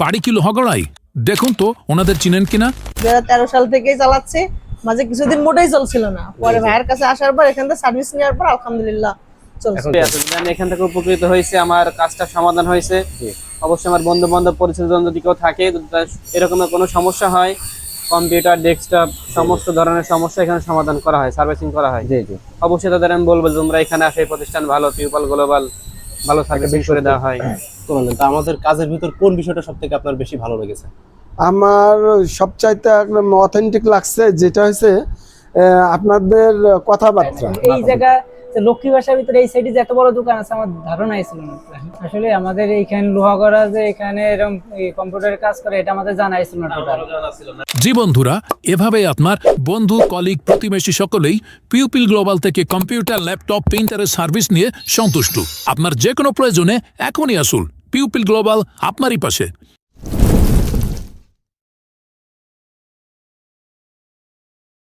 বাড়ি কি লোহাগড়াই? দেখুন তো ওনাদের চিনেন কিনা। 2013 সাল থেকেই চালাচ্ছি, মাঝে কিছুদিন মোটেই চলছিল না, পরে ভাইয়ের কাছে আসার পর এখান থেকে সার্ভিস নেওয়ার পর আলহামদুলিল্লাহ চলছে। আমি এখান থেকে উপকৃত হয়েছে, আমার কাজটা সমাধান হয়েছে। অবশ্যই আমার বন্ধু বান্ধব পরিচিতজন যদি কেউ থাকে, এরকম কোনো সমস্যা হয়, কম্পিউটার ডেস্কটপ সমস্ত ধরনের সমস্যা এখানে সমাধান করা হয়, সার্ভিসিং করা হয়। জি জি। অবশ্যই তাদের আমি বলবো যে তোমরা এখানে আসে, এই প্রতিষ্ঠান ভালো, পিউপাল গ্লোবাল ভালো সার্ভিসিং করে দেওয়া হয়। শুনলেন তো, আমাদের কাজের ভিতর কোন বিষয়টা সব থেকে আপনার বেশি ভালো লেগেছে? আমার সবচাইতে একদম অথেন্টিক লাগছে যেটা হচ্ছে আপনাদের কথাবার্তা। এই জায়গা লক্ষ্মী বাসার ভিতরে এই সাইডে যে এত বড় দোকান আছে আমার ধারণাই ছিল না। আসলে আমাদের এইখানে লোহাগড়া যে এখানে এরকম কম্পিউটারের কাজ করে এটা আমাদের জানাই ছিল না টোটাল। জি বন্ধুরা, এভাবে আপনার বন্ধু, কলিগ, প্রতিবেশী সকলেই পিউপিল গ্লোবাল থেকে কম্পিউটার, ল্যাপটপ, প্রিন্টারের সার্ভিস নিয়ে সন্তুষ্ট। আপনার যে কোনো প্রয়োজনে এখনই আসুন, পিউপিল গ্লোবাল আপনারই পাশে।